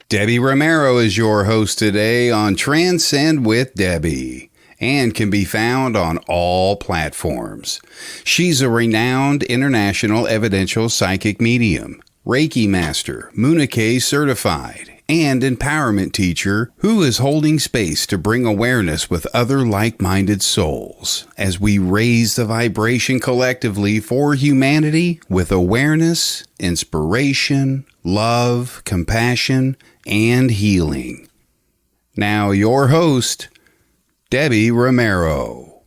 Debbie Romero is your host today on Transcend with Debbie and can be found on all platforms. She's a renowned international evidential psychic medium, Reiki master, Munike certified, and empowerment teacher who is holding space to bring awareness with other like-minded souls as we raise the vibration collectively for humanity with awareness, inspiration, love, compassion, and healing. Now your host, Debbie Romero.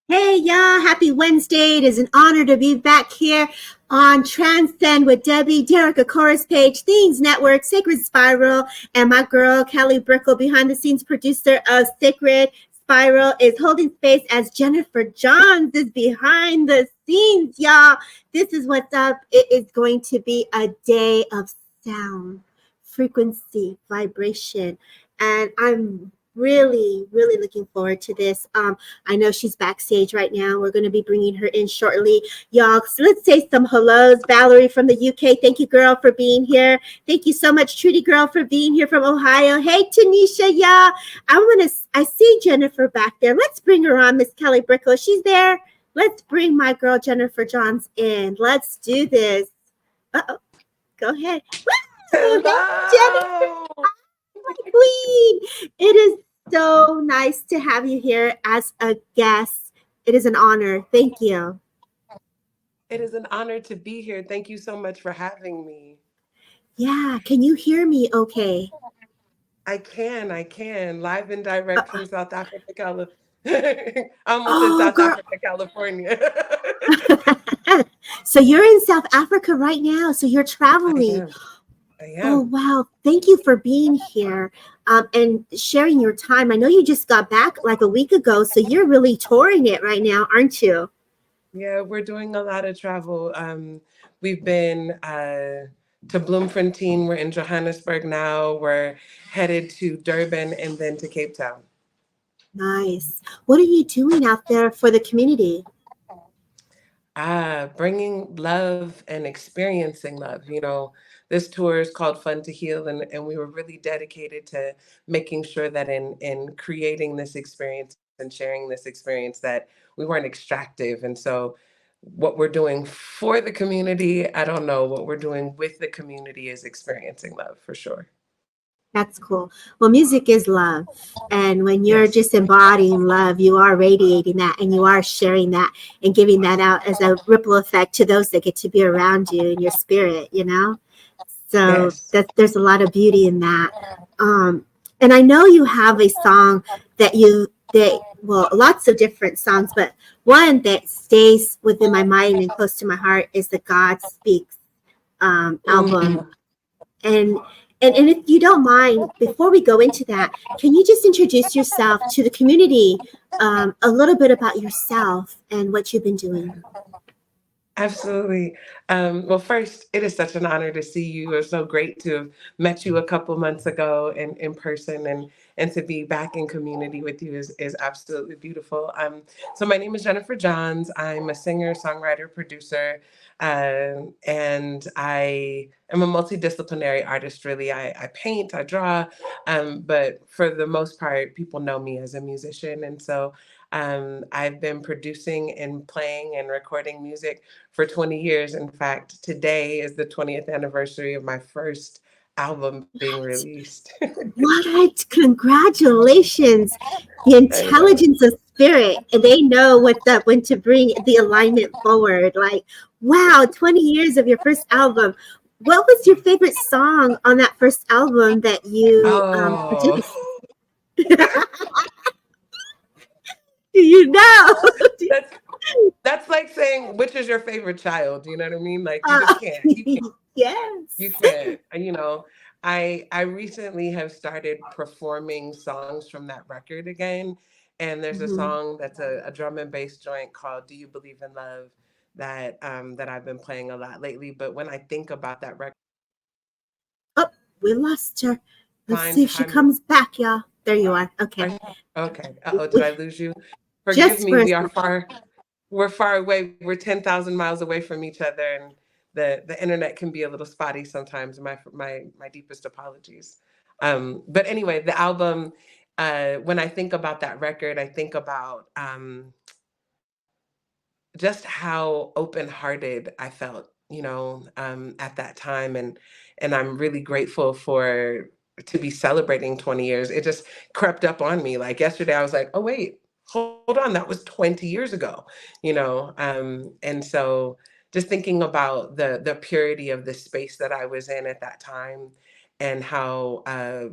Hey y'all, happy Wednesday. It is an honor to be back here on Transcend with Debbie, Derek Chorus Page, Things Network, Sacred Spiral, and my girl Kelly Brickle, behind the scenes producer of Sacred Spiral, is holding space as Jennifer Johns is behind the scenes, y'all. This is what's up. It is going to be a day of sound, frequency, vibration, and I'm really looking forward to this. I know she's backstage right now. We're going to be bringing her in shortly, y'all. So let's say some hellos. Valerie from the UK, thank you, girl, for being here. Thank you so much, Trudy girl, for being here from Ohio. Hey, Tanisha, y'all. I see Jennifer back there. Let's bring her on, Miss Kelly Brickle. She's there. Let's bring my girl Jennifer Johns in. Let's do this. Go ahead. Hello. Jennifer, my queen. It is so nice to have you here as a guest. It is an honor. Thank you. It is an honor to be here. Thank you so much for having me. Yeah. Can you hear me okay? I can. Live and direct from South Africa, California. Almost in South Africa, California. So you're in South Africa right now. So you're traveling. I am. Oh, wow. Thank you for being here and sharing your time. I know you just got back like a week ago, so you're really touring it right now, aren't you? Yeah, we're doing a lot of travel. We've been to Bloemfontein. We're in Johannesburg now. We're headed to Durban and then to Cape Town. Nice. What are you doing out there for the community? Bringing love and experiencing love. You know, this tour is called Fun to Heal, and we were really dedicated to making sure that in creating this experience and sharing this experience that we weren't extractive. And so what we're doing for the community, I don't know, what we're doing with the community is experiencing love for sure. That's cool. Well, music is love. And when you're just embodying love, you are radiating that and you are sharing that and giving that out as a ripple effect to those that get to be around you in your spirit, you know? So there's a lot of beauty in that. And I know you have a song that lots of different songs, but one that stays within my mind and close to my heart is the God Speaks album. And if you don't mind, before we go into that, can you just introduce yourself to the community, a little bit about yourself and what you've been doing? Absolutely. Well, first, it is such an honor to see you. It's so great to have met you a couple months ago in person, and to be back in community with you is absolutely beautiful. So my name is Jennifer Johns. I'm a singer, songwriter, producer, and I am a multidisciplinary artist, really. I paint, I draw, but for the most part, people know me as a musician. And so I've been producing and playing and recording music for 20 years. In fact, today is the 20th anniversary of my first album being released. What? Congratulations. The intelligence of spirit. And they know what's up, when to bring the alignment forward. Like, wow, 20 years of your first album. What was your favorite song on that first album that you produced? You know. That's like saying, which is your favorite child? You know what I mean? Like, you just can't. You can't. Yes. You can't. You know, I recently have started performing songs from that record again. And there's a song that's a drum and bass joint called Do You Believe in Love that I've been playing a lot lately. But when I think about that record. Oh, we lost her. Let's see if she comes back, y'all. There you are. Okay. Okay. Uh-oh, did I lose you? Forgive me. We are far. we're far away. We're 10,000 miles away from each other, and the internet can be a little spotty sometimes. My deepest apologies. But anyway, the album. When I think about that record, I think about just how open-hearted I felt, at that time, and I'm really grateful for to be celebrating 20 years. It just crept up on me. Like yesterday, I was like, "Oh wait, hold on, that was 20 years ago," and so just thinking about the purity of the space that I was in at that time, and how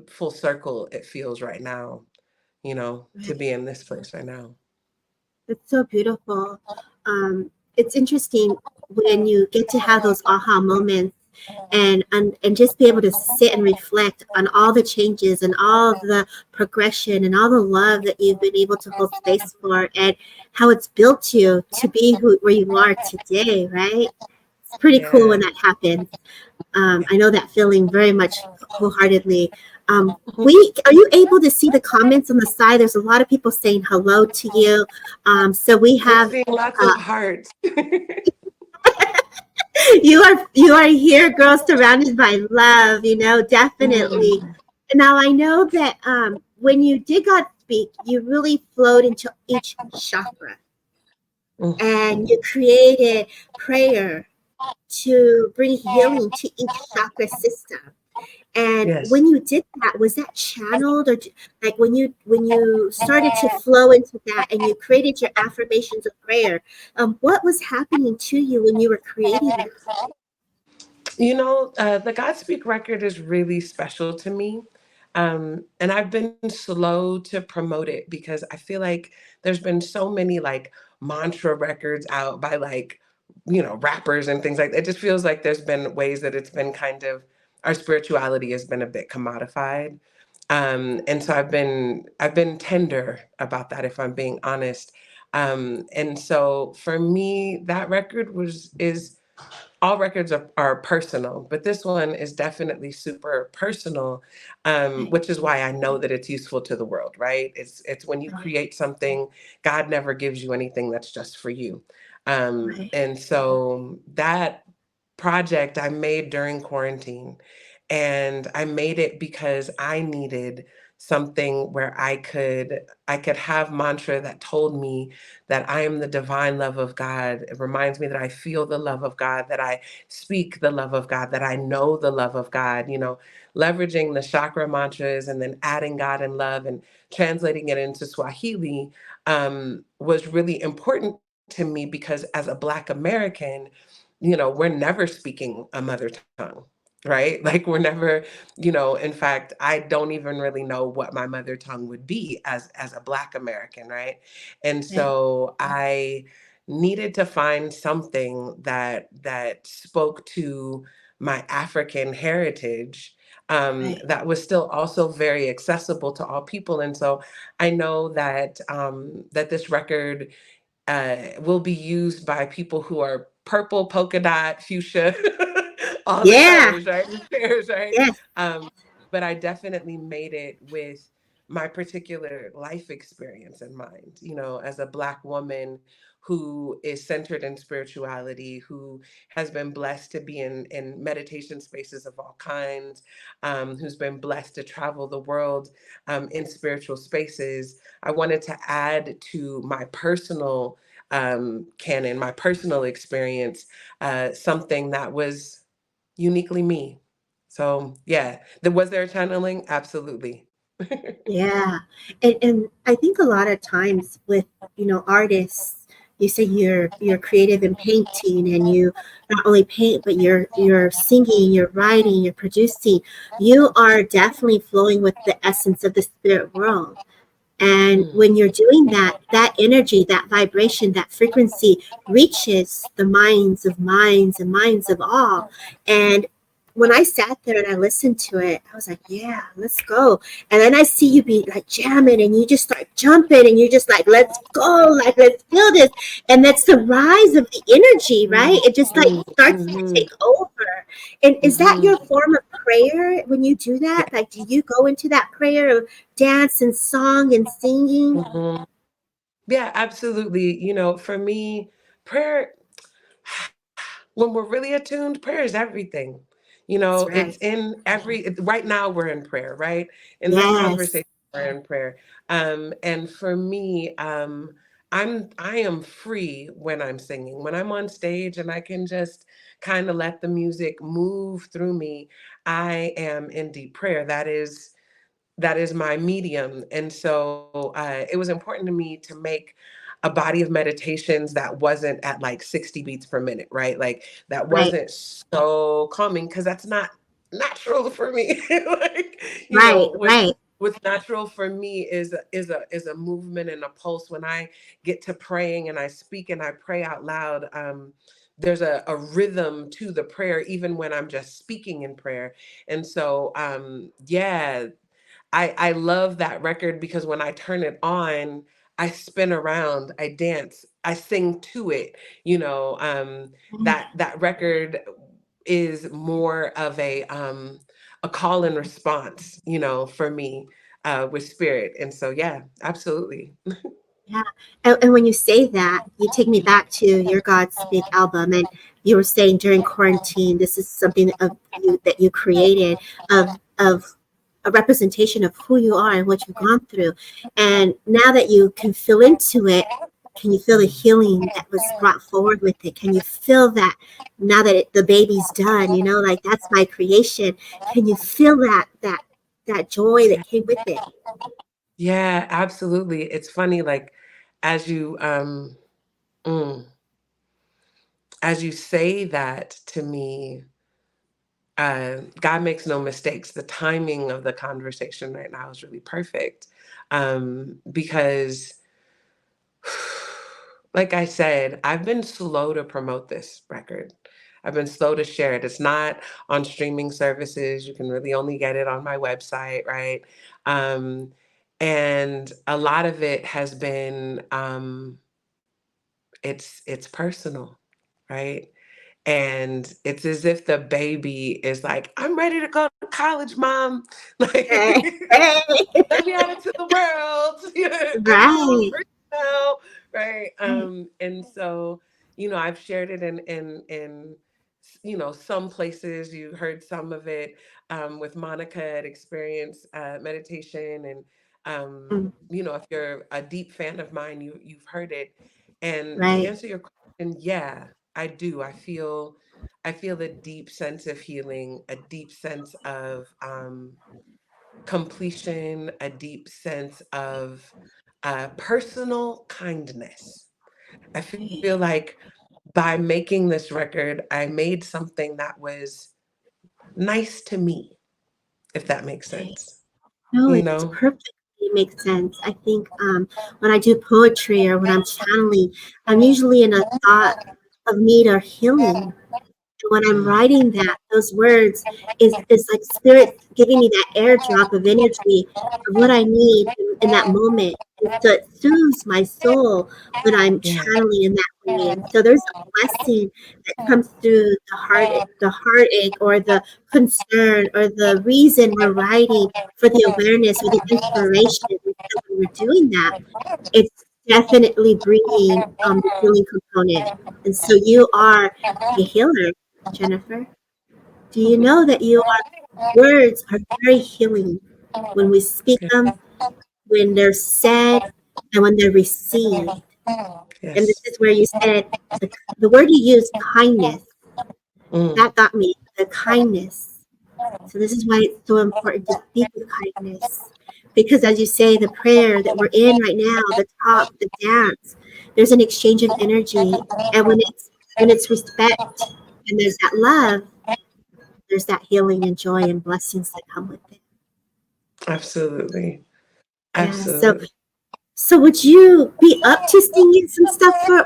full circle it feels right now, to be in this place right now. It's so beautiful. It's interesting when you get to have those aha moments and just be able to sit and reflect on all the changes and all of the progression and all the love that you've been able to hold space for, and how it's built you to be where you are today, right? It's pretty cool when that happens. I know that feeling very much wholeheartedly. Are you able to see the comments on the side? There's a lot of people saying hello to you. So we have lots of hearts. you are here, girl, surrounded by love, definitely. Now I know that when you did God Speak, you really flowed into each chakra, and you created prayer to bring healing to each chakra system. And when you did that, was that channeled, or like when you started to flow into that and you created your affirmations of prayer, what was happening to you when you were creating that? The Godspeak record is really special to me. And I've been slow to promote it because I feel like there's been so many like mantra records out by like, rappers and things like that. It just feels like there's been ways that it's been kind of, our spirituality has been a bit commodified. And so I've been tender about that, if I'm being honest. And so for me, that record is all records are personal, but this one is definitely super personal, which is why I know that it's useful to the world, right? It's when you create something, God never gives you anything that's just for you. And so that project I made during quarantine, and I made it because I needed something where I could have mantra that told me that I am the divine love of God. It reminds me that I feel the love of God, that I speak the love of God, that I know the love of God, leveraging the chakra mantras and then adding God and love and translating it into Swahili was really important to me, because as a Black American, we're never speaking a mother tongue, right? Like we're never, in fact, I don't even really know what my mother tongue would be as a Black American, right? And so I needed to find something that spoke to my African heritage, that was still also very accessible to all people. And so I know that that this record will be used by people who are purple, polka dot, fuchsia, all the colors, right? Pairs, right? But I definitely made it with my particular life experience in mind, as a Black woman who is centered in spirituality, who has been blessed to be in meditation spaces of all kinds, who's been blessed to travel the world in spiritual spaces. I wanted to add to my personal canon, my personal experience, something that was uniquely me. So yeah, was there a channeling? Absolutely. Yeah. And I think a lot of times with, artists, you say you're creative in painting, and you not only paint, but you're singing, you're writing, you're producing. You are definitely flowing with the essence of the spirit world. And when you're doing that, that energy, that vibration, that frequency reaches the minds of all. And when I sat there and I listened to it, I was like, yeah, let's go. And then I see you be like jamming, and you just start jumping, and you're just like, let's go, like, let's feel this. And that's the rise of the energy, right? It just like starts to take over. And is that your form of prayer when you do that? Like, do you go into that prayer of dance and song and singing? Yeah, absolutely. For me, prayer, when we're really attuned, prayer is everything. That's It's right. in right now we're in prayer, right? In this Yes. conversation, we're in prayer. And for me, I am free when I'm singing, when I'm on stage and I can just kind of let the music move through me. I am in deep prayer. That is my medium. And so it was important to me to make a body of meditations that wasn't at like 60 beats per minute, right? Like that Right. wasn't so calming because that's not natural for me. Like, Right. Right. what's natural for me is a movement and a pulse. When I get to praying and I speak and I pray out loud, there's a rhythm to the prayer, even when I'm just speaking in prayer. And so, yeah, I love that record because when I turn it on, I spin around, I dance, I sing to it. That record is more of a call and response, for me, with spirit. And so yeah, absolutely. Yeah. And when you say that, you take me back to your God Speak album, and you were saying during quarantine, this is something of you that you created of a representation of who you are and what you've gone through. And now that you can feel into it, can you feel the healing that was brought forward with it? Can you feel that now that the baby's done? Like that's my creation. Can you feel that joy that came with it? Yeah, absolutely. It's funny, like as you mm, as you say that to me, God makes no mistakes. The timing of the conversation right now is really perfect, because, like I said, I've been slow to promote this record. I've been slow to share it. It's not on streaming services. You can really only get it on my website, right? Um, and a lot of it has been, it's personal, right? And it's as if the baby is like, I'm ready to go to college, mom. Hey, Like, hey. let me out into the world. I'm a little Right. free now, right? Right. And so, I've shared it in some places. You heard some of it, with Monica at Experience Meditation, and Mm, if you're a deep fan of mine, you've heard it. And to right. answer your question, yeah, I do. I feel a deep sense of healing, a deep sense of completion, a deep sense of personal kindness. I feel like by making this record, I made something that was nice to me, if that makes Right. sense. No, You it's know? perfect. It makes sense. I think when I do poetry or when I'm channeling, I'm usually in a thought of need or healing. When I'm Mm, writing that, those words is like spirit giving me that airdrop of energy of what I need in that moment. And so it soothes my soul when I'm yeah. channeling in that way. And so there's a blessing that comes through the heartache or the concern or the reason we're writing for the awareness or the inspiration. And so when we're doing that, it's definitely bringing the healing component. And so you are a healer, Jennifer. Do you know that words are very healing when we speak them, when they're said, and when they're received? And this Yes. is where you said the word you used, kindness. Mm, That got me, the kindness. So this is why it's so important to speak with kindness. Because as you say, the prayer that we're in right now, the talk, the dance, there's an exchange of energy. And when it's respect and there's that love, there's that healing and joy and blessings that come with it. absolutely. Yeah. So Absolutely. so would you be up to singing some stuff for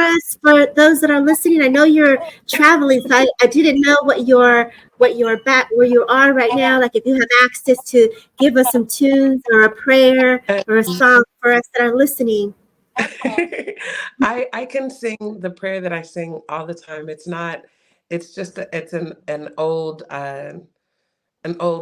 us, for those that are listening? I know you're traveling, so I didn't know what your back where you are right now. Like if you have access to give us some tunes or a prayer or a song for us that are listening. I can sing the prayer that I sing all the time. It's just it's an old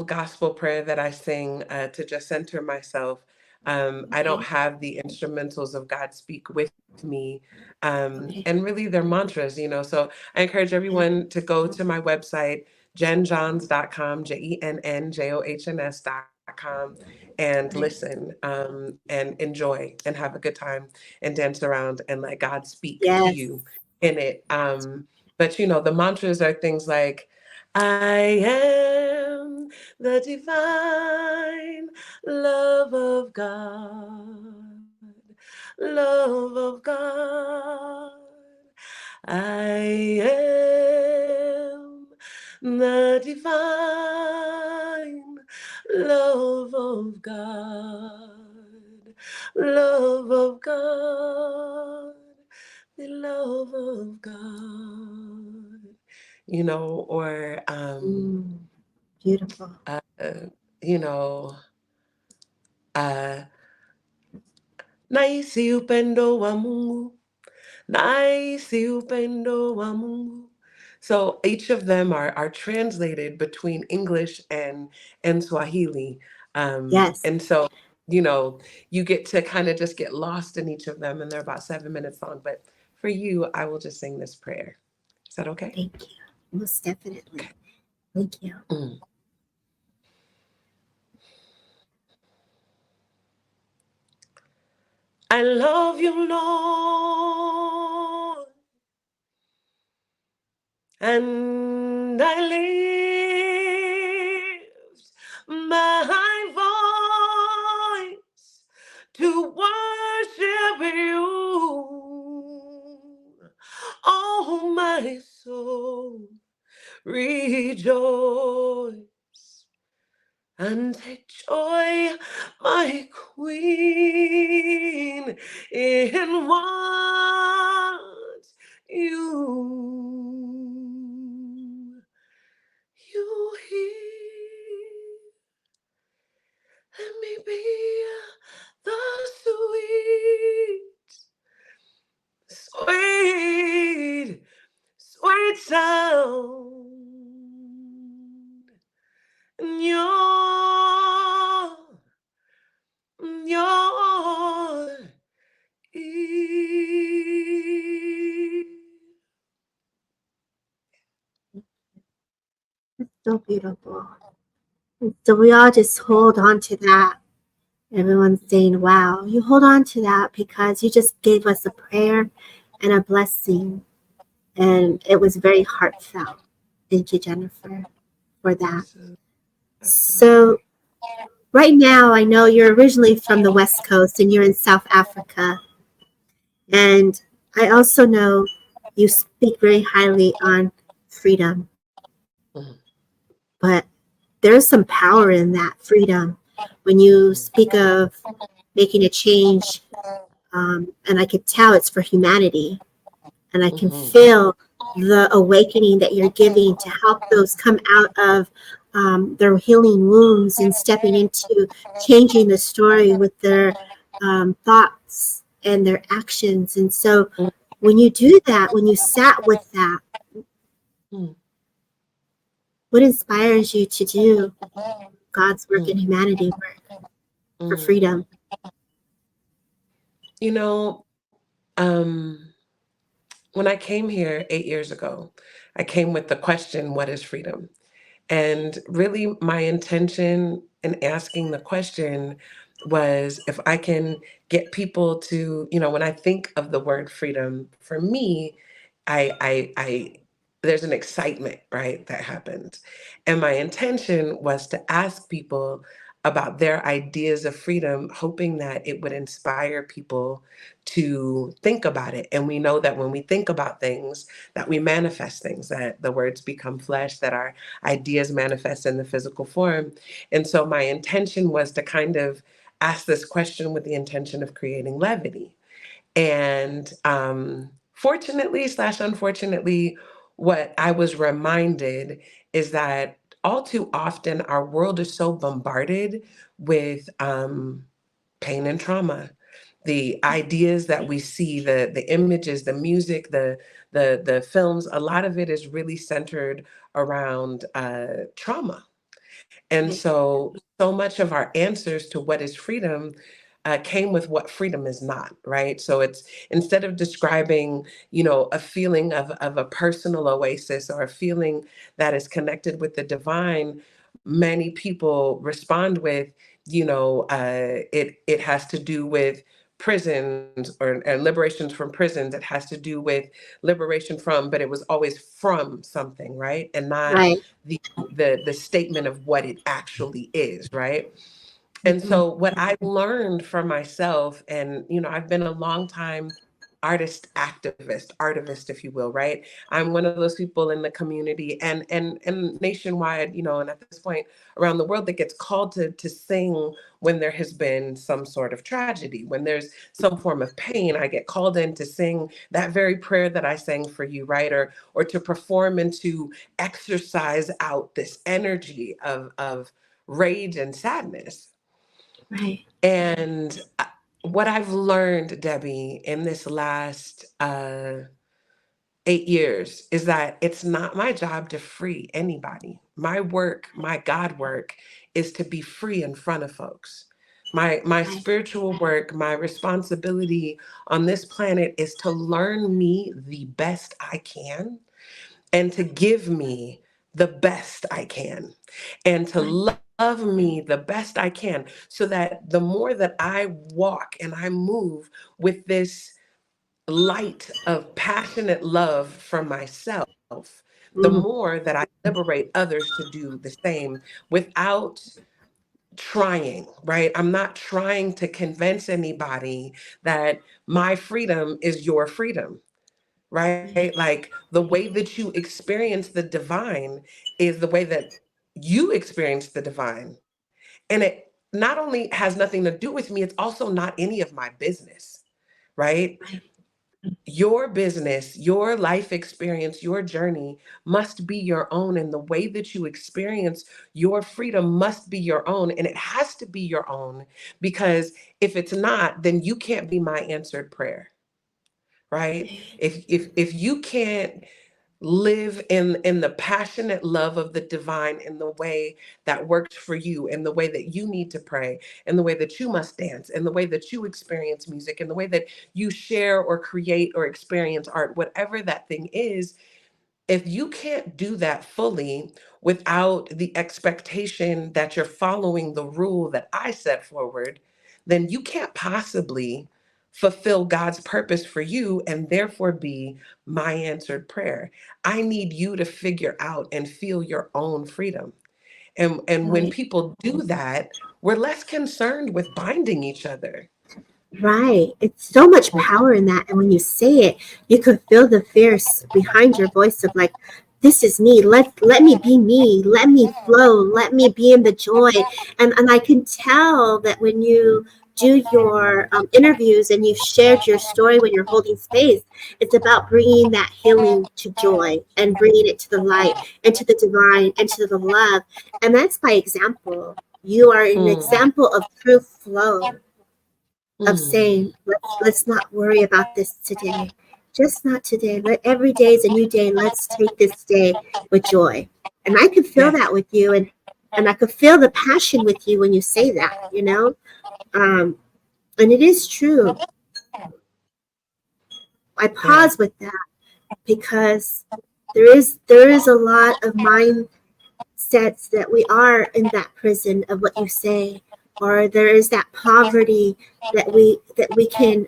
gospel prayer that I sing to just center myself. I don't have the instrumentals of God speak with me. Okay. And really they're mantras, you know. So I encourage everyone to go to my website, jennjohns.com, jennjohns.com, and listen and enjoy and have a good time and dance around and let God speak to Yes. you in it. But you know, the mantras are things like, I am the divine love of God, love of God. I am the divine love of God, love of God, the love of God. You know, or Beautiful. you know, naisi upendo wa Mungu, naisi upendo wa Mungu. So each of them are translated between English and Swahili. Yes. And so, you know, you get to kind of just get lost in each of them, and they're about 7 minutes long. But for you, I will just sing this prayer. Is that okay? Thank you. Most definitely. Okay. Thank you. I love you, Lord, and I lift my voice to worship you. Oh, my soul, rejoice. And take joy, my queen, in what you hear. Let me be the sweet, sweet sound in your ear. It's so beautiful. So we all just hold on to that. Everyone's saying, wow, you hold on to that because you just gave us a prayer and a blessing. And it was very heartfelt. Thank you, Jennifer, for that. So right now, I know you're originally from the West Coast and you're in South Africa. And I also know you speak very highly on freedom. But there's some power in that freedom when you speak of making a change. And I could tell it's for humanity. And I can feel the awakening that you're giving to help those come out of their healing wounds and stepping into changing the story with their thoughts and their actions. And so when you do that, when you sat with that, what inspires you to do God's work and humanity work for freedom? You know, when I came here 8 years ago, I came with the question, what is freedom? And really, my intention in asking the question was if I can get people to, you know, when I think of the word freedom, for me, I there's an excitement, right, that happens. And my intention was to ask people about their ideas of freedom, hoping that it would inspire people to think about it. And we know that when we think about things, that we manifest things, that the words become flesh, that our ideas manifest in the physical form. And so my intention was to kind of ask this question with the intention of creating levity. And fortunately slash unfortunately, what I was reminded is that all too often our world is so bombarded with pain and trauma. The ideas that we see, the images, the music, the films, a lot of it is really centered around trauma. And so much of our answers to what is freedom came with what freedom is not, right? So it's, instead of describing, a feeling of a personal oasis or a feeling that is connected with the divine, many people respond with, it has to do with prisons or liberations from prisons. It has to do with liberation from, but it was always from something, right? And not Right. the statement of what it actually is, right? And Mhm. so what I learned for myself, and I've been a long time artivist, if you will, right? I'm one of those people in the community and nationwide, and at this point around the world, that gets called to sing when there has been some sort of tragedy, when there's some form of pain. I get called in to sing that very prayer that I sang for you, right? Or to perform and to exercise out this energy of rage and sadness. Right. And what I've learned, Debbie, in this last 8 years is that it's not my job to free anybody. My work, my God work, is to be free in front of folks. My Right. spiritual work, my responsibility on this planet is to learn me the best I can and to give me the best I can and to Right. love me the best I can, so that the more that I walk and I move with this light of passionate love for myself, the Mm. more that I liberate others to do the same without trying, right? I'm not trying to convince anybody that my freedom is your freedom, right? Like the way that you experience the divine is the way that you experience the divine. And it not only has nothing to do with me, it's also not any of my business, right? Right. Your business, your life experience, your journey must be your own. And the way that you experience your freedom must be your own. And it has to be your own, because if it's not, then you can't be my answered prayer, right? If you can't live in the passionate love of the divine in the way that works for you, in the way that you need to pray, in the way that you must dance, in the way that you experience music, in the way that you share or create or experience art, whatever that thing is, if you can't do that fully without the expectation that you're following the rule that I set forward, then you can't possibly fulfill God's purpose for you and therefore be my answered prayer. I need you to figure out and feel your own freedom. And when Right. people do that, we're less concerned with binding each other. Right. It's so much power in that. And when you say it, you can feel the fierce behind your voice of like, this is me. Let me be me. Let me flow. Let me be in the joy. And I can tell that when you do your interviews and you've shared your story when you're holding space, it's about bringing that healing to joy and bringing it to the light and to the divine and to the love. And that's by example. You are an Mm, example of true flow, of mm, saying, let's not worry about this today. Just not today. Let every day is a new day. Let's take this day with joy. And I could feel yes, that with you, and I could feel the passion with you when you say that, Um, and it is true. I yeah, pause with that because there is a lot of mindsets that we are in that prison of what you say, or there is that poverty that we can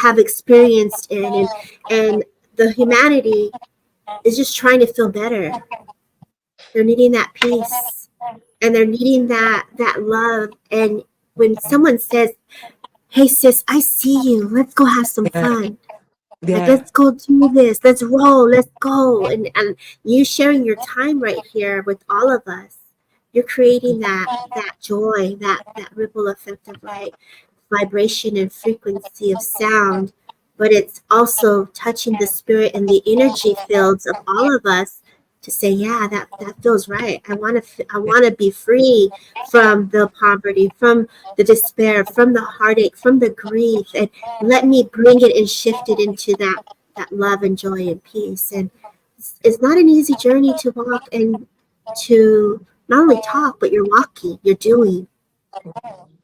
have experienced in, and the humanity is just trying to feel better. They're needing that peace, and they're needing that love. And when someone says, hey sis, I see you, let's go have some yeah, fun, like yeah. let's go do this, let's roll, let's go, and you sharing your time right here with all of us, you're creating that joy, that ripple effect of light, vibration and frequency of sound, but it's also touching the spirit and the energy fields of all of us to say, yeah, that feels right. I want to be free from the poverty, from the despair, from the heartache, from the grief, and let me bring it and shift it into that love and joy and peace. And it's not an easy journey to walk and to not only talk, but you're walking, you're doing.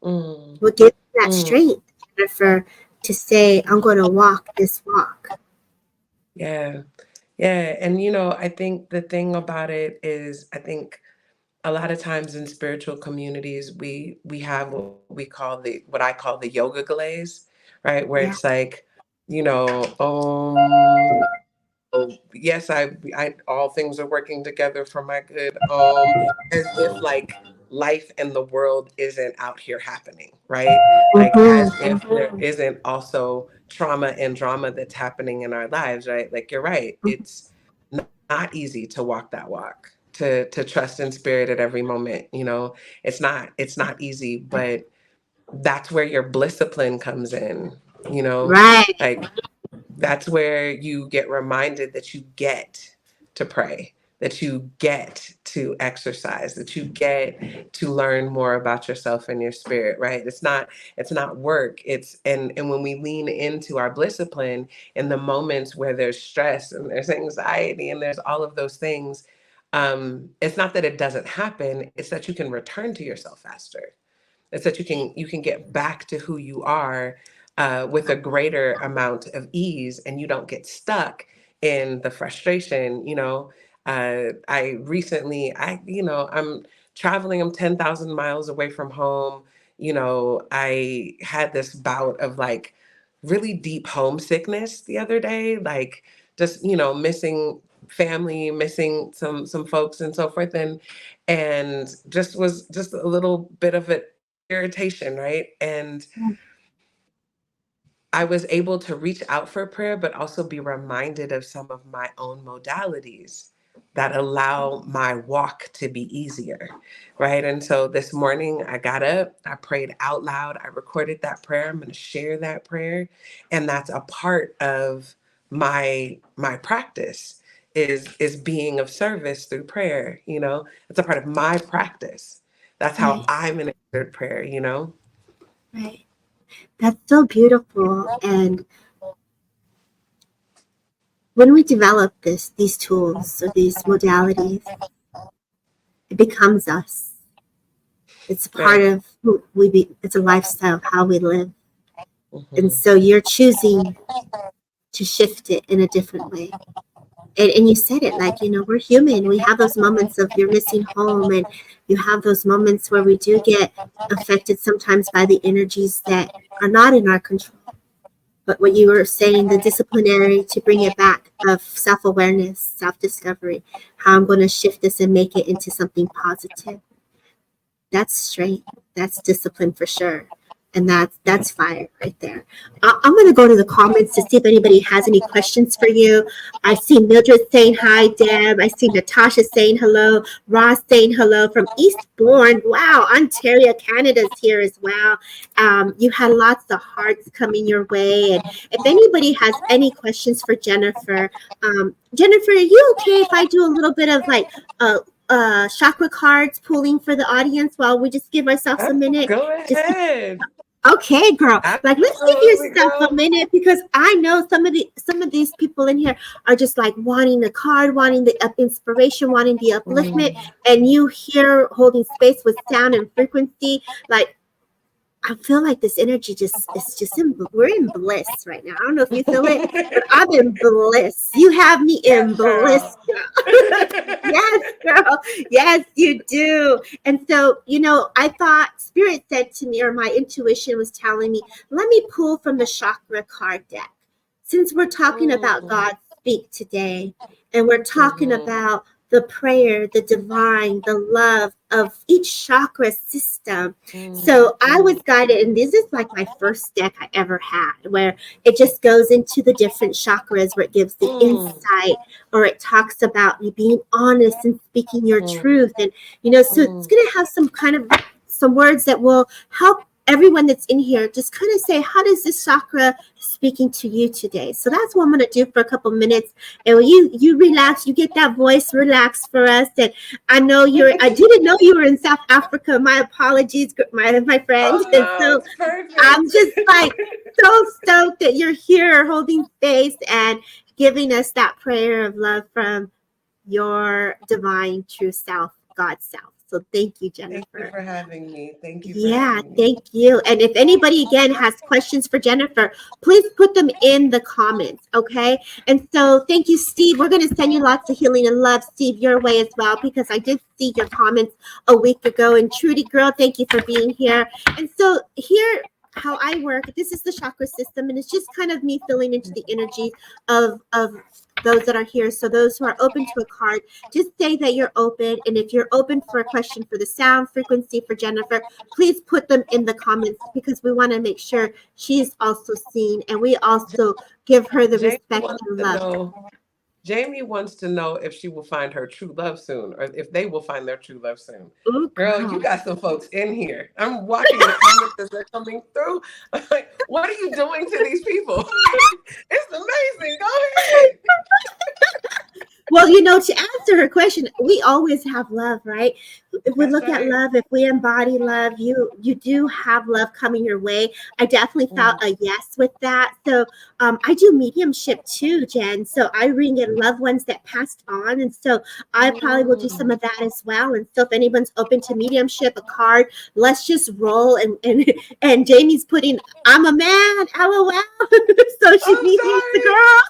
Mm. What gives that strength, Jennifer, to say, I'm going to walk this walk. Yeah. Yeah. And, you know, I think the thing about it is, I think a lot of times in spiritual communities, we have what I call the yoga glaze, right? Where Yeah. it's like, you know, yes, I all things are working together for my good. As if like life and the world isn't out here happening, right? Like as if there isn't also trauma and drama that's happening in our lives, right? Like you're right. It's not easy to walk that walk, to trust in spirit at every moment. You know, it's not easy, but that's where your blisscipline comes in, you know, Right. like that's where you get reminded that you get to pray, that you get to exercise, that you get to learn more about yourself and your spirit, right? It's not work. And when we lean into our discipline in the moments where there's stress and there's anxiety and there's all of those things, it's not that it doesn't happen, it's that you can return to yourself faster. It's that you can get back to who you are with a greater amount of ease, and you don't get stuck in the frustration. You know, I'm traveling. I'm 10,000 miles away from home. You know, I had this bout of like really deep homesickness the other day, like just missing family, missing some folks and so forth, and just was just a little bit of it irritation, right? And I was able to reach out for prayer, but also be reminded of some of my own modalities that allow my walk to be easier, right? And so this morning I got up, I prayed out loud, I recorded that prayer. I'm going to share that prayer, and that's a part of my practice is being of service through prayer. You know, it's a part of my practice. That's how Right. I'm in answered prayer. You know. Right. That's so beautiful. And when we develop these tools or these modalities, it becomes us. It's part Right. of who we be. It's a lifestyle of how we live. And Mhm. so you're choosing to shift it in a different way. And you said it like, we're human. We have those moments of you're missing home, and you have those moments where we do get affected sometimes by the energies that are not in our control. But what you were saying, the disciplinary to bring it back of self-awareness, self-discovery, how I'm going to shift this and make it into something positive. That's strength. That's discipline for sure. And that's fire right there. I'm going to go to the comments to see if anybody has any questions for you. I see Mildred saying hi, Deb. I see Natasha saying hello. Ross saying hello from Eastbourne. Wow, Ontario, Canada's here as well. You had lots of hearts coming your way. And if anybody has any questions for Jennifer, Jennifer, are you okay if I do a little bit of like chakra cards pulling for the audience while we just give ourselves a minute? Go Just ahead. okay, girl. Like, let's give Absolutely, yourself a girl. minute, because I know some of these people in here are just like wanting the card, wanting the inspiration, wanting the upliftment, and you here holding space with sound and frequency. Like, I feel like this energy we're in bliss right now. I don't know if you feel it, but I'm in bliss. You have me in Yes, bliss, girl. girl. Yes, girl. Yes, you do. And so, I thought Spirit said to me, or my intuition was telling me, let me pull from the chakra card deck. Since we're talking about God speak today, and we're talking about the prayer, the divine, the love of each chakra system. So I was guided, and this is like my first deck I ever had, where it just goes into the different chakras, where it gives the insight, or it talks about you being honest and speaking your truth. And, so it's going to have some words that will help everyone that's in here just kind of say, how does this chakra speaking to you today? So that's what I'm going to do for a couple minutes. And when you relax, you get that voice relaxed for us. And I didn't know you were in South Africa. My apologies, my friend. Oh, And no, so it's perfect. I'm just like so stoked that you're here holding space and giving us that prayer of love from your divine true self, God's self. So thank you, Thank you Jennifer. for having me. Thank you for Yeah, having me. thank you. And if anybody again has questions for Jennifer, please put them in the comments, okay? And so thank you, Steve. We're going to send you lots of healing and love, Steve, your way as well, because I did see your comments a week ago. And Trudy, girl, thank you for being here. And so here, how I work, this is the chakra system, and it's just kind of me filling into the energy of those that are here. So those who are open to a card, just say that you're open. And if you're open for a question for the sound frequency for Jennifer, please put them in the comments, because we want to make sure she's also seen, and we also give her the Jamie respect wants and to love. know. Jamie wants to know if she will find her true love soon, or if they will find their true love soon. Ooh, Girl, you got some folks in here. I'm watching the comments as they're coming through. I'm like, what are you doing to these people? It's amazing. Go ahead. Well, you know, to answer her question, we always have love, right? If we That's look at right. love, if we embody love, you do have love coming your way. I definitely felt a yes with that. So I do mediumship too, Jen. So I ring in loved ones that passed on. And so I probably will do some of that as well. And so if anyone's open to mediumship, a card, let's just roll. And Jamie's putting, I'm a man, LOL. So she I'm needs sorry. the girl.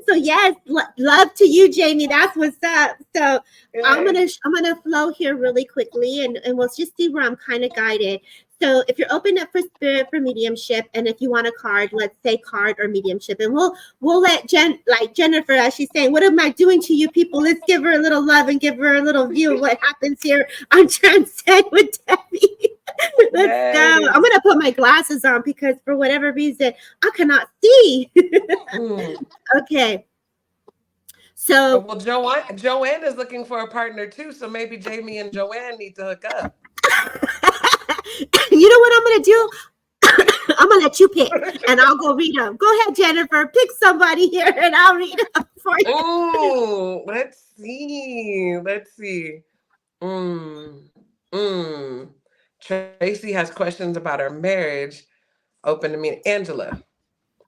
So yes, love to you, Jamie. That's what's up. So I'm gonna flow here really quickly, and we'll just see where I'm kind of guided. So if you're open up for spirit for mediumship, and if you want a card, let's say card or mediumship, and we'll let Jennifer, as she's saying, what am I doing to you people? Let's give her a little love and give her a little view of what happens here on Transcend with Debbie. Let's go. I'm gonna put my glasses on because for whatever reason I cannot see. Okay. So well, Joanne is looking for a partner too, so maybe Jamie and Joanne need to hook up. You know what I'm gonna do? I'm gonna let you pick, and I'll go read them. Go ahead, Jennifer. Pick somebody here, and I'll read them for you. Oh, let's see. Tracy has questions about her marriage. Open to me, Angela.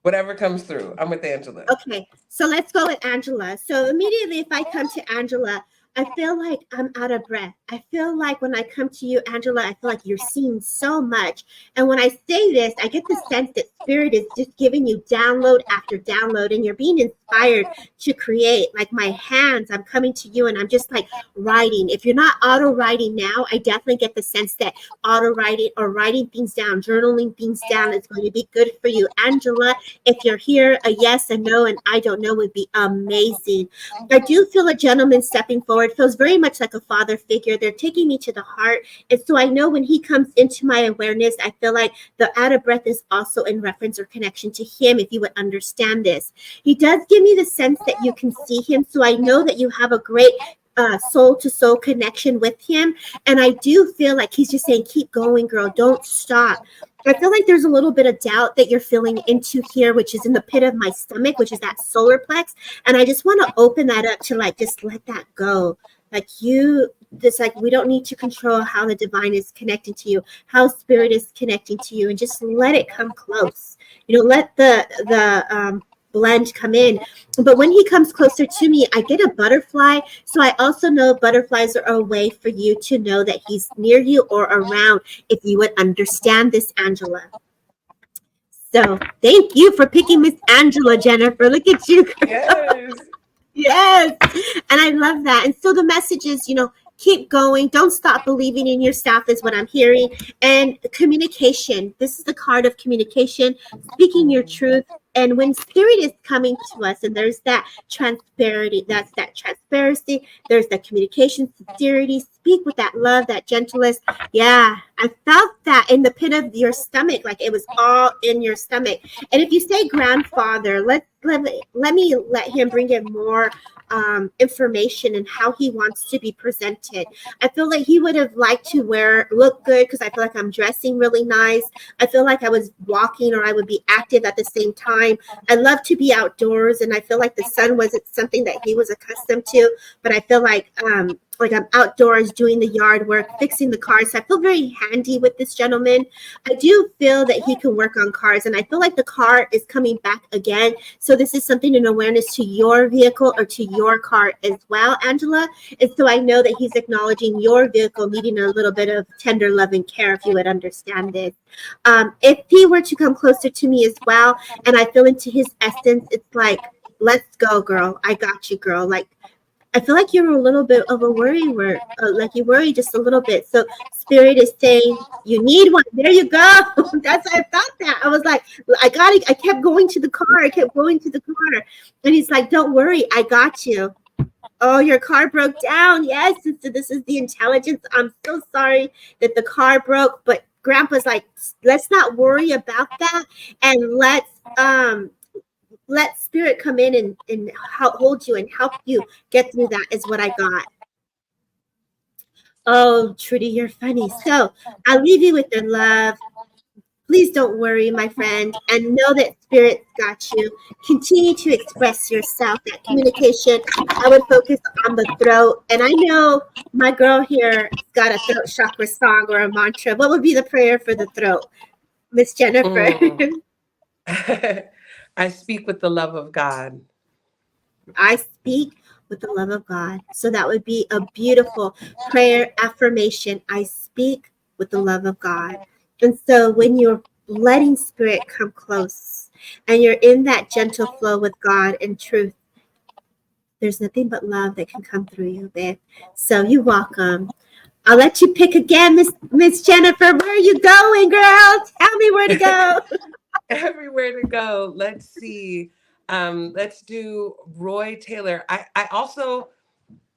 Whatever comes through, I'm with Angela. Okay, so let's go with Angela. So immediately, if I come to Angela, I feel like I'm out of breath. I feel like when I come to you, Angela, I feel like you're seeing so much. And when I say this, I get the sense that spirit is just giving you download after download, and you're being inspired to create. Like my hands, I'm coming to you and I'm just like writing. If you're not auto writing now, I definitely get the sense that auto writing or writing things down, journaling things down is going to be good for you. Angela, if you're here, a yes, a no, and I don't know would be amazing. I do feel a gentleman stepping forward. It feels very much like a father figure. They're taking me to the heart. And so I know when he comes into my awareness, I feel like the out of breath is also in reference or connection to him, if you would understand this. He does give me the sense that you can see him. So I know that you have a great soul to soul connection with him. And I do feel like he's just saying, keep going, girl. Don't stop. I feel like there's a little bit of doubt that you're feeling into here, which is in the pit of my stomach, which is that solar plex. And I just want to open that up to like, just let that go. Like we don't need to control how the divine is connecting to you, how spirit is connecting to you, and just let it come close. Let the blend come in. But when he comes closer to me, I get a butterfly. So I also know butterflies are a way for you to know that he's near you or around, if you would understand this, Angela. So thank you for picking Miss Angela, Jennifer. Look at you. Yes. Yes. And I love that. And so the message is, keep going. Don't stop believing in yourself is what I'm hearing. And communication. This is the card of communication, speaking your truth. And when spirit is coming to us, and there's that transparency, that's that transparency, there's that communication, sincerity, speak with that love, that gentleness. Yeah, I felt that in the pit of your stomach, like it was all in your stomach. And if you say grandfather, let me let him bring in more information and how he wants to be presented. I feel like he would have liked to look good, because I feel like I'm dressing really nice. I feel like I was walking, or I would be active at the same time. I love to be outdoors, and I feel like the sun wasn't something that he was accustomed to, but I feel like like I'm outdoors doing the yard work, fixing the cars. So I feel very handy with this gentleman. I do feel that he can work on cars, and I feel like the car is coming back again. So this is something, an awareness to your vehicle or to your car as well, Angela. And so I know that he's acknowledging your vehicle needing a little bit of tender love and care, if you would understand it. If he were to come closer to me as well, and I feel into his essence, it's like, let's go, girl. I got you, girl. Like, I feel like you're a little bit of a worry, like you worry just a little bit. So Spirit is saying you need one. There you go. That's why I thought that. I was like, I got it. I kept going to the car. And he's like, don't worry. I got you. Oh, your car broke down. Yes. So this is the intelligence. I'm so sorry that the car broke, but Grandpa's like, let's not worry about that. And let Spirit come in and help hold you and help you get through that is what I got. Oh, Trudy, you're funny. So I'll leave you with your love. Please don't worry, my friend, and know that Spirit's got you. Continue to express yourself. That communication, I would focus on the throat. And I know my girl here got a throat chakra song or a mantra. What would be the prayer for the throat, Miss Jennifer? I speak with the love of God. I speak with the love of God. So that would be a beautiful prayer affirmation. I speak with the love of God. And so when you're letting Spirit come close and you're in that gentle flow with God and truth, there's nothing but love that can come through you, babe. So you're welcome. I'll let you pick again, Miss Jennifer. Where are you going, girl? Tell me where to go. Everywhere to go. Let's see. Let's do Roy Taylor. I also,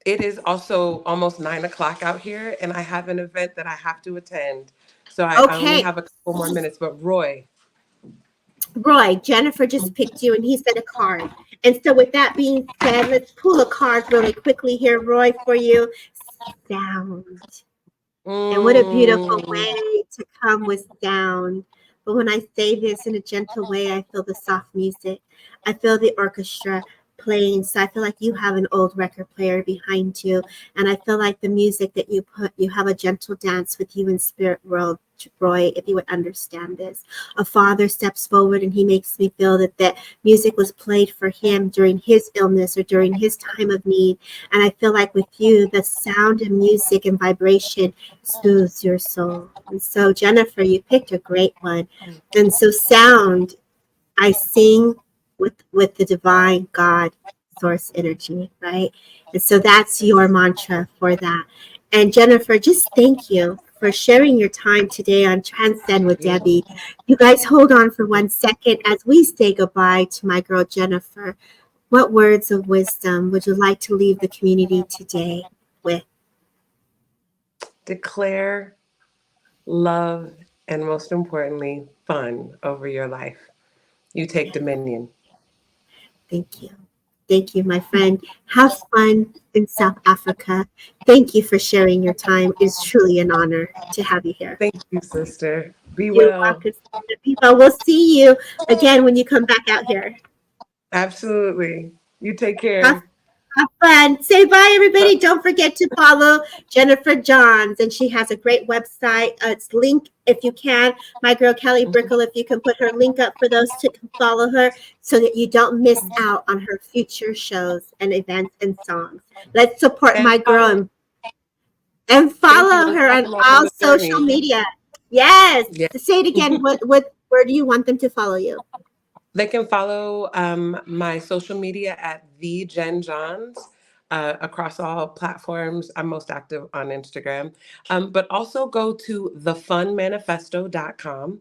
it is also almost 9:00 out here, and I have an event that I have to attend. So I only have a couple more minutes, but Roy, Jennifer just picked you, and he said a card. And so with that being said, let's pull a card really quickly here, Roy, for you. Sound. And what a beautiful way to come with sound. But when I say this in a gentle way, I feel the soft music. I feel the orchestra playing. So I feel like you have an old record player behind you. And I feel like the music that you have a gentle dance with you in spirit world, Roy, if you would understand this. A father steps forward and he makes me feel that music was played for him during his illness or during his time of need. And I feel like with you, the sound and music and vibration soothes your soul. And so, Jennifer, you picked a great one. And so sound, I sing with the divine God source energy, right? And so that's your mantra for that. And Jennifer, just thank you for sharing your time today on Transcend with Debbie. You guys hold on for 1 second as we say goodbye to my girl Jennifer. What words of wisdom would you like to leave the community today with? Declare love and, most importantly, fun over your life. You take dominion. Thank you. Thank you, my friend. Have fun in South Africa. Thank you for sharing your time. It's truly an honor to have you here. Thank you, sister. Be You're well. welcome. We'll see you again when you come back out here. Absolutely. You take care. Have fun. Say bye, everybody. Don't forget to follow Jennifer Johns, and she has a great website. It's linked if you can. My girl Kelly Brickle, if you can put her link up for those to follow her so that you don't miss out on her future shows and events and songs. Let's support my girl and follow her on all social media. Yes. Say it again. Where do you want them to follow you? They can follow my social media at the Jen Johns across all platforms. I'm most active on Instagram, but also go to thefunmanifesto.com.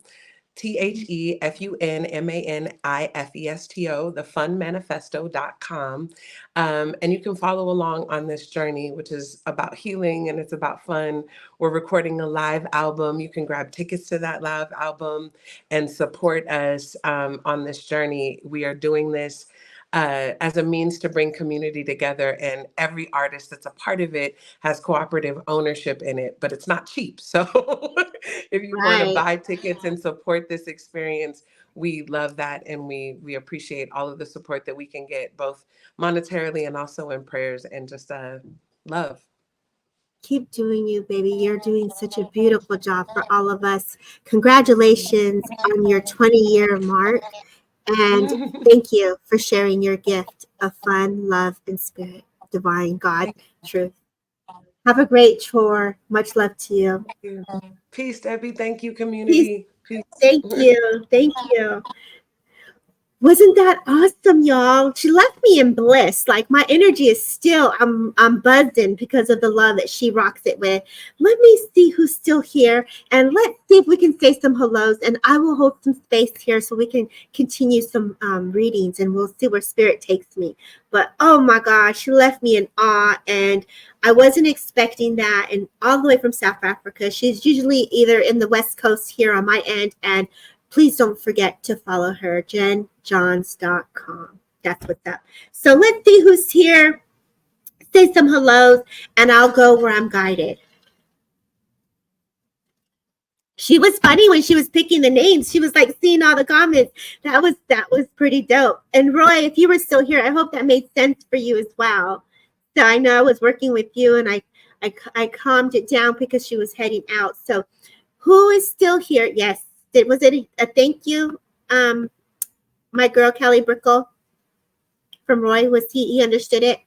TheFunmanifesto, thefunmanifesto.com. And you can follow along on this journey, which is about healing and it's about fun. We're recording a live album. You can grab tickets to that live album and support us on this journey. We are doing this as a means to bring community together, and every artist that's a part of it has cooperative ownership in it, but it's not cheap. So if you want to buy tickets and support this experience, we love that, and we appreciate all of the support that we can get, both monetarily and also in prayers and just love. Keep doing you, baby. You're doing such a beautiful job for all of us. Congratulations on your 20-year mark. And thank you for sharing your gift of fun, love, and spirit, divine God, truth. Have a great tour. Much love to you. Peace, Debbie. Thank you, Peace. community. Peace. Thank you. Thank you. Wasn't that awesome, y'all? She left me in bliss. Like my energy is still, I'm buzzing because of the love that she rocks it with. Let me see who's still here, and let's see if we can say some hellos. And I will hold some space here so we can continue some readings, and we'll see where spirit takes me. But oh my gosh, she left me in awe, and I wasn't expecting that. And all the way from South Africa, she's usually either in the West Coast here on my end, and please don't forget to follow her, jenjohns.com. That's what's up. So let's see who's here. Say some hellos, and I'll go where I'm guided. She was funny when she was picking the names. She was like seeing all the comments. That was pretty dope. And Roy, if you were still here, I hope that made sense for you as well. So I know I was working with you, and I calmed it down because she was heading out. So who is still here? Yes. Was it a thank you, my girl Kelly Brickle from Roy? He understood it?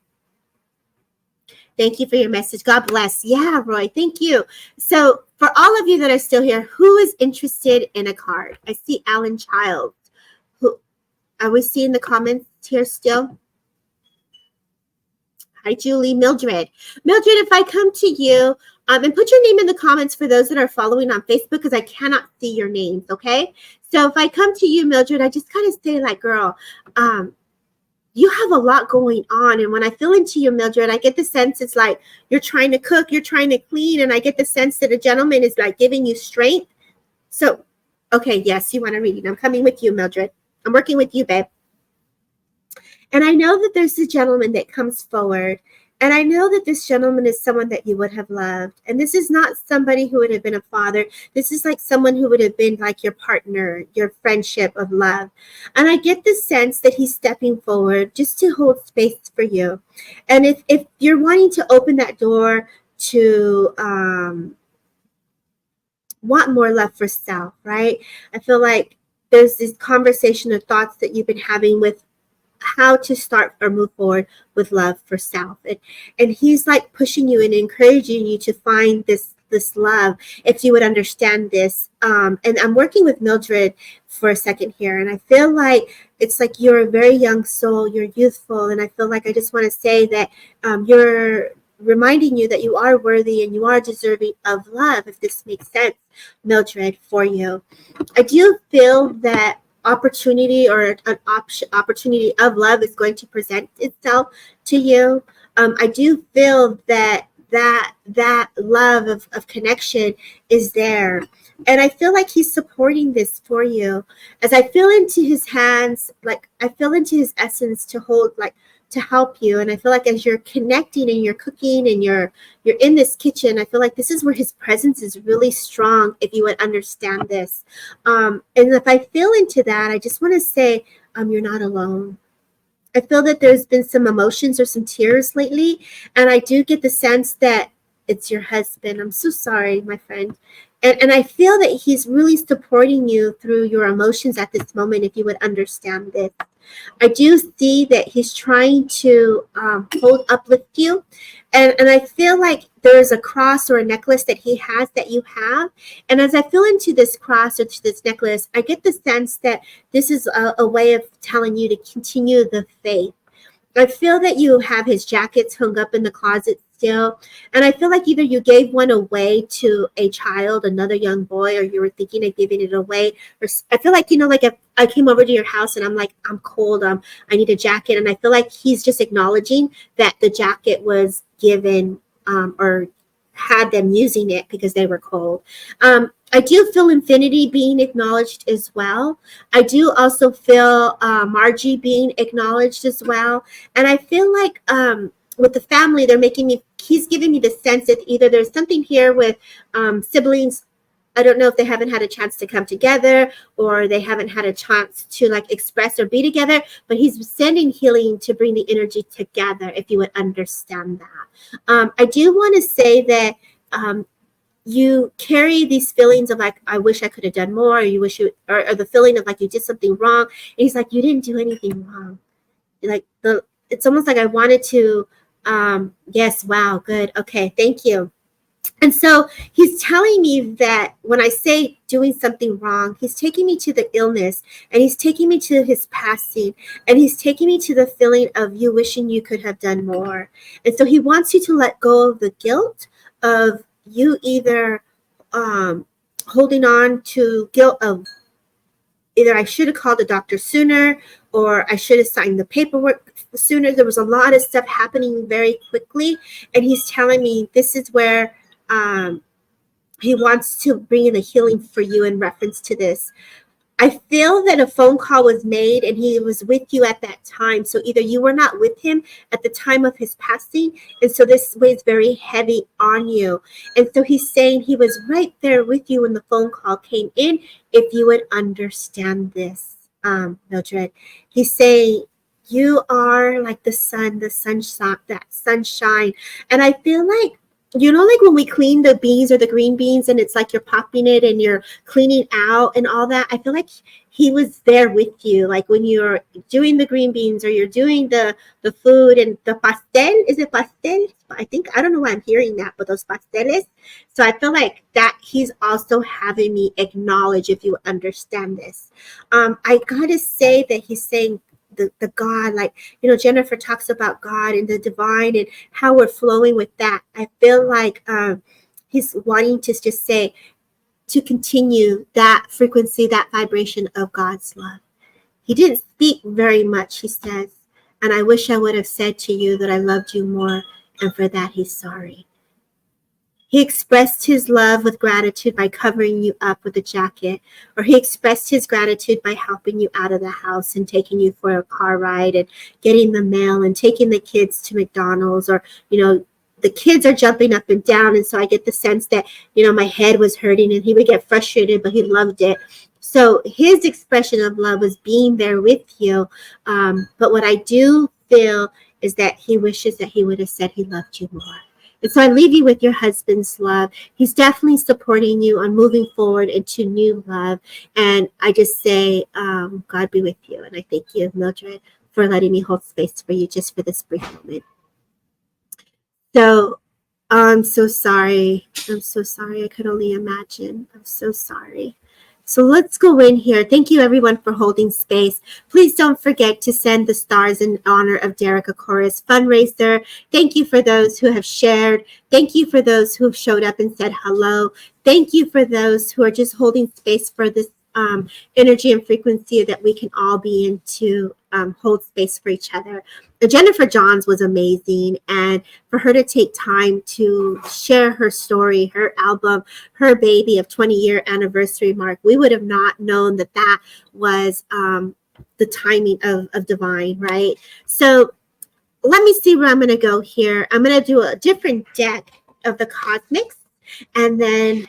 Thank you for your message. God bless. Yeah, Roy, thank you. So for all of you that are still here, who is interested in a card? I see Alan Childs. Who are we seeing the comments here still? Hi, Julie. Mildred, if I come to you, and put your name in the comments for those that are following on Facebook, because I cannot see your names, okay? So if I come to you, Mildred, I just kind of say like, girl, you have a lot going on. And when I feel into you, Mildred, I get the sense it's like you're trying to cook, you're trying to clean, and I get the sense that a gentleman is like giving you strength. So, okay, yes, you want a reading. I'm coming with you, Mildred. I'm working with you, babe. And I know that there's a gentleman that comes forward. And I know that this gentleman is someone that you would have loved. And this is not somebody who would have been a father. This is like someone who would have been like your partner, your friendship of love. And I get the sense that he's stepping forward just to hold space for you. And if you're wanting to open that door to want more love for self, right? I feel like there's this conversation of thoughts that you've been having with how to start or move forward with love for self, and he's like pushing you and encouraging you to find this love, if you would understand this. And I'm working with Mildred for a second here, and I feel like it's like you're a very young soul, you're youthful, and I feel like I just want to say that you're reminding you that you are worthy and you are deserving of love, if this makes sense, Mildred, for you. I do feel that opportunity or an opportunity of love is going to present itself to you. I do feel that love of connection is there, and I feel like he's supporting this for you. As I feel into his hands, like I feel into his essence to hold, like to help you. And I feel like as you're connecting and you're cooking and you're in this kitchen, I feel like this is where his presence is really strong, if you would understand this. And if I feel into that, I just want to say, you're not alone. I feel that there's been some emotions or some tears lately, and I do get the sense that it's your husband. I'm so sorry, my friend. And I feel that he's really supporting you through your emotions at this moment, if you would understand this. I do see that he's trying to uplift you. And I feel like there's a cross or a necklace that he has that you have. And as I feel into this cross or to this necklace, I get the sense that this is a way of telling you to continue the faith. I feel that you have his jackets hung up in the closet still. And I feel like either you gave one away to a child, another young boy, or you were thinking of giving it away. Or I feel like, like if I came over to your house and I'm like, I'm cold, I need a jacket. And I feel like he's just acknowledging that the jacket was given or had them using it because they were cold. I do feel infinity being acknowledged as well. I do also feel Margie being acknowledged as well. And I feel like with the family, he's giving me the sense that either there's something here with siblings I don't know if they haven't had a chance to come together or they haven't had a chance to like express or be together, but he's sending healing to bring the energy together, if you would understand that. I do want to say that you carry these feelings of like, I wish I could have done more, or you wish you, or the feeling of like you did something wrong. And he's like, you didn't do anything wrong. Like it's almost like I wanted to, yes, wow, good, okay, thank you. And so he's telling me that when I say doing something wrong, he's taking me to the illness, and he's taking me to his passing, and he's taking me to the feeling of you wishing you could have done more. And so he wants you to let go of the guilt of you either holding on to guilt of either I should have called the doctor sooner, or I should have signed the paperwork sooner. There was a lot of stuff happening very quickly. And he's telling me this is where he wants to bring in a healing for you in reference to this. I feel that a phone call was made and he was with you at that time. So either you were not with him at the time of his passing, and so this weighs very heavy on you. And so he's saying he was right there with you when the phone call came in, if you would understand this, Mildred. He's saying you are like the sun, the sunshine, that sunshine. And I feel like, you know, like when we clean the beans or the green beans and it's like you're popping it and you're cleaning out and all that. I feel like he was there with you. Like when you're doing the green beans or you're doing the food and the pastel. Is it pastel? I don't know why I'm hearing that, but those pasteles. So I feel like that he's also having me acknowledge, if you understand this. I gotta say that he's saying, the God, like, you know, Jennifer talks about God and the divine and how we're flowing with that. I feel like he's wanting to just say, to continue that frequency, that vibration of God's love. He didn't speak very much, he says, and I wish I would have said to you that I loved you more, and for that he's sorry. He expressed his love with gratitude by covering you up with a jacket, or he expressed his gratitude by helping you out of the house and taking you for a car ride and getting the mail and taking the kids to McDonald's, or, you know, the kids are jumping up and down. And so I get the sense that, you know, my head was hurting and he would get frustrated, but he loved it. So his expression of love was being there with you. But what I do feel is that he wishes that he would have said he loved you more. And so I leave you with your husband's love. He's definitely supporting you on moving forward into new love. And I just say, God be with you. And I thank you, Mildred, for letting me hold space for you just for this brief moment. So I'm so sorry. I'm so sorry. I could only imagine. I'm so sorry. So let's go in here. Thank you, everyone, for holding space. Please don't forget to send the stars in honor of Derek Akora's fundraiser. Thank you for those who have shared. Thank you for those who have showed up and said hello. Thank you for those who are just holding space for this energy and frequency that we can all be in to hold space for each other. Jennifer Johns was amazing, and for her to take time to share her story, her album, her baby of 20-year anniversary mark, we would have not known that that was the timing of divine, right? So let me see where I'm going to go here. I'm going to do a different deck of the cosmics, and then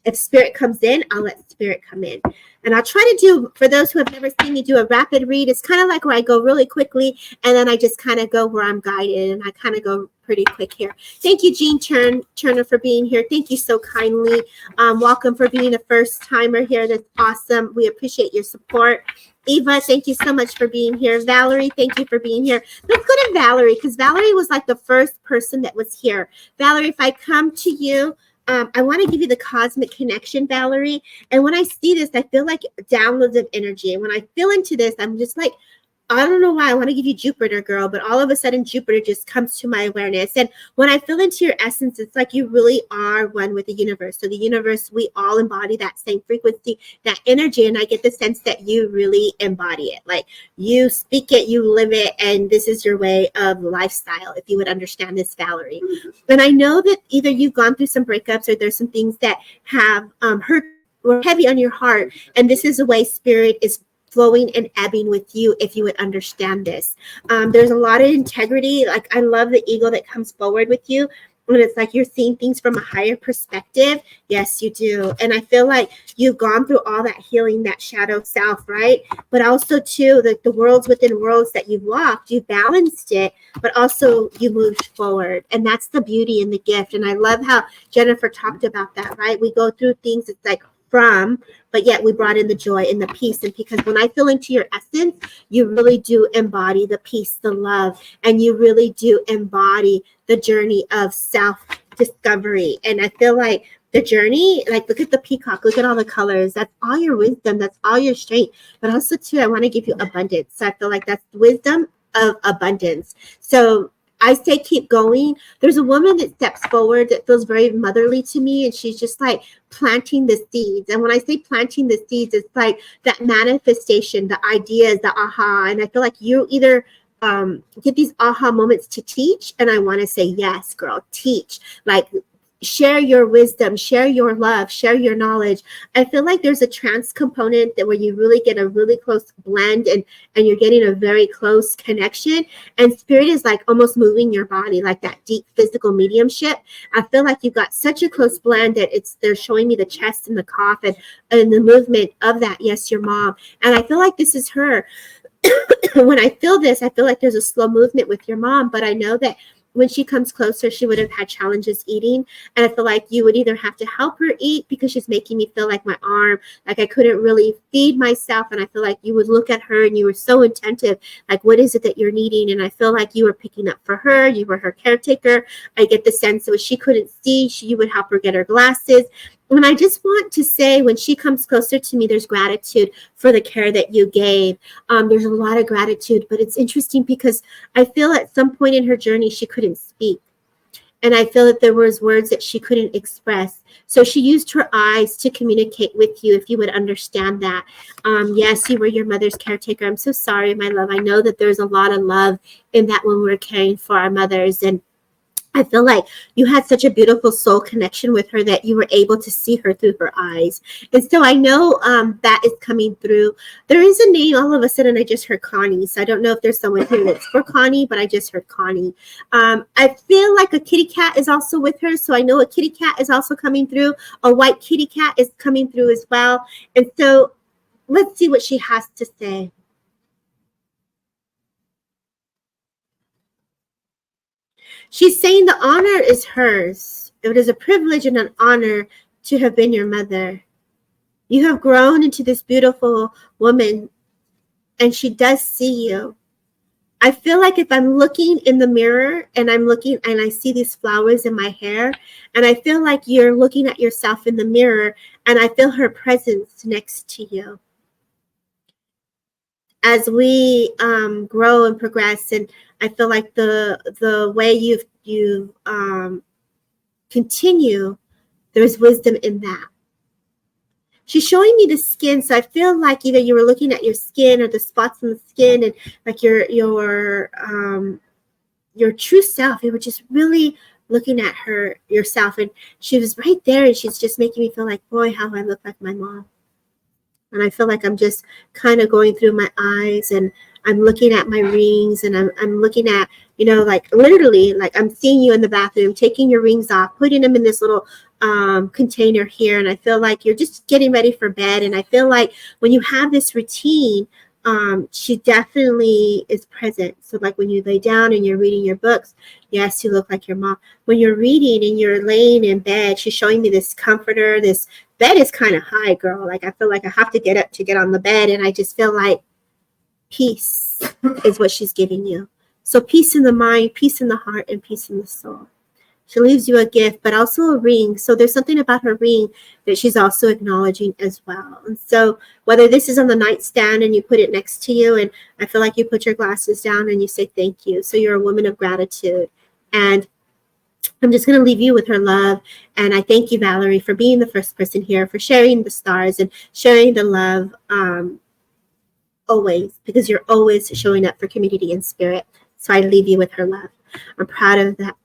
if spirit comes in, I'll let spirit come in. And I'll try to do, for those who have never seen me do a rapid read, it's kind of like where I go really quickly and then I just kind of go where I'm guided, and I kind of go pretty quick here. Thank you, Jean Turner, for being here. Thank you so kindly. Welcome for being a first timer here. That's awesome. We appreciate your support. Eva, thank you so much for being here. Valerie, thank you for being here. Let's go to Valerie, because Valerie was like the first person that was here. Valerie, if I come to you, I want to give you the cosmic connection, Valerie. And when I see this, I feel like downloads of energy. And when I feel into this, I'm just like, I don't know why I want to give you Jupiter, girl, but all of a sudden Jupiter just comes to my awareness. And when I feel into your essence, it's like you really are one with the universe. So the universe, we all embody that same frequency, that energy. And I get the sense that you really embody it. Like you speak it, you live it, and this is your way of lifestyle, if you would understand this, Valerie. And I know that either you've gone through some breakups or there's some things that have hurt or heavy on your heart. And this is the way spirit is flowing and ebbing with you, if you would understand this. There's a lot of integrity. Like I love the eagle that comes forward with you. when it's like you're seeing things from a higher perspective. Yes, you do. And I feel like you've gone through all that healing, that shadow self, right? But also too, the worlds within worlds that you've walked, you balanced it, but also you moved forward. And that's the beauty and the gift. And I love how Jennifer talked about that, right? We go through things, it's like but yet we brought in the joy and the peace. And because when I feel into your essence, you really do embody the peace, the love, and you really do embody the journey of self-discovery. And I feel like the journey, like look at the peacock, look at all the colors. That's all your wisdom. That's all your strength. But also too, I want to give you abundance. So I feel like that's wisdom of abundance. So I say keep going. There's a woman that steps forward that feels very motherly to me, and she's just like planting the seeds. And when I say planting the seeds, it's like that manifestation, the ideas, the aha. And I feel like you either get these aha moments to teach, and I want to say, yes, girl, teach. Like, share your wisdom, share your love, share your knowledge. I feel like there's a trance component that where you really get a really close blend and you're getting a very close connection. And spirit is like almost moving your body, like that deep physical mediumship. I feel like you've got such a close blend that they're showing me the chest and the cough and the movement of that. Yes, your mom. And I feel like this is her. When I feel this, I feel like there's a slow movement with your mom, but I know that when she comes closer, she would have had challenges eating. And I feel like you would either have to help her eat because she's making me feel like my arm, like I couldn't really feed myself. And I feel like you would look at her and you were so attentive, like, what is it that you're needing? And I feel like you were picking up for her. You were her caretaker. I get the sense that if she couldn't see, you would help her get her glasses. And I just want to say, when she comes closer to me, there's gratitude for the care that you gave. There's a lot of gratitude, but it's interesting because I feel at some point in her journey, she couldn't speak. And I feel that there was words that she couldn't express. So she used her eyes to communicate with you, if you would understand that. Yes, you were your mother's caretaker. I'm so sorry, my love. I know that there's a lot of love in that when we're caring for our mothers. And I feel like you had such a beautiful soul connection with her that you were able to see her through her eyes. And so I know that is coming through. There is a name. All of a sudden, I just heard Connie. So I don't know if there's someone here that's for Connie, but I just heard Connie. I feel like a kitty cat is also with her. So I know a kitty cat is also coming through. A white kitty cat is coming through as well. And so let's see what she has to say. She's saying the honor is hers. It is a privilege and an honor to have been your mother. You have grown into this beautiful woman, and she does see you. I feel like if I'm looking in the mirror and I'm looking and I see these flowers in my hair, and I feel like you're looking at yourself in the mirror, and I feel her presence next to you. As we grow and progress, and I feel like the way you continue, there's wisdom in that. She's showing me the skin, so I feel like either you were looking at your skin or the spots on the skin, and like your true self. You were just really looking at yourself, and she was right there, and she's just making me feel like, boy, how I look like my mom. And I feel like I'm just kind of going through my eyes, and I'm looking at my rings, and I'm looking at, like literally, like I'm seeing you in the bathroom, taking your rings off, putting them in this little container here. And I feel like you're just getting ready for bed. And I feel like when you have this routine, she definitely is present. So like when you lay down and you're reading your books, yes, you look like your mom. When you're reading and you're laying in bed, she's showing me this comforter. This bed is kind of high, girl. Like I feel like I have to get up to get on the bed. And I just feel like peace is what she's giving you. So peace in the mind, peace in the heart, and peace in the soul. She leaves you a gift, but also a ring. So there's something about her ring that she's also acknowledging as well. And so whether this is on the nightstand and you put it next to you, and I feel like you put your glasses down and you say thank you. So you're a woman of gratitude. And I'm just going to leave you with her love. And I thank you, Valerie, for being the first person here, for sharing the stars and sharing the love always, because you're always showing up for community and spirit. So I leave you with her love. I'm proud of that.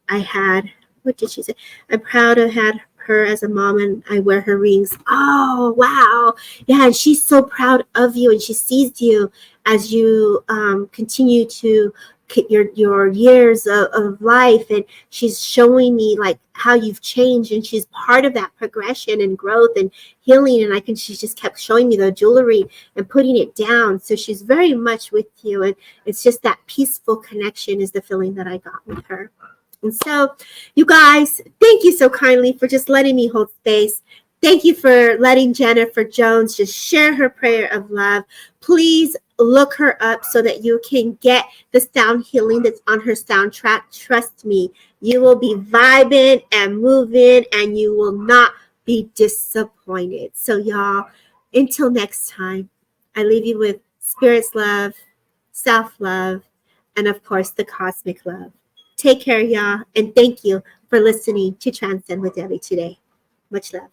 What did she say? I'm proud to have her as a mom, and I wear her rings. Oh, wow. Yeah, and she's so proud of you, and she sees you as you continue to your years of life, and she's showing me like how you've changed, and she's part of that progression and growth and healing. And I think she just kept showing me the jewelry and putting it down. So she's very much with you, and it's just that peaceful connection is the feeling that I got with her. And so, you guys, thank you so kindly for just letting me hold space. Thank you for letting Jennifer Jones just share her prayer of love. Please look her up so that you can get the sound healing that's on her soundtrack. Trust me, you will be vibing and moving, and you will not be disappointed. So, y'all, until next time, I leave you with spirit's love, self-love, and of course, the cosmic love. Take care, y'all, and thank you for listening to Transcend with Debbie today. Much love.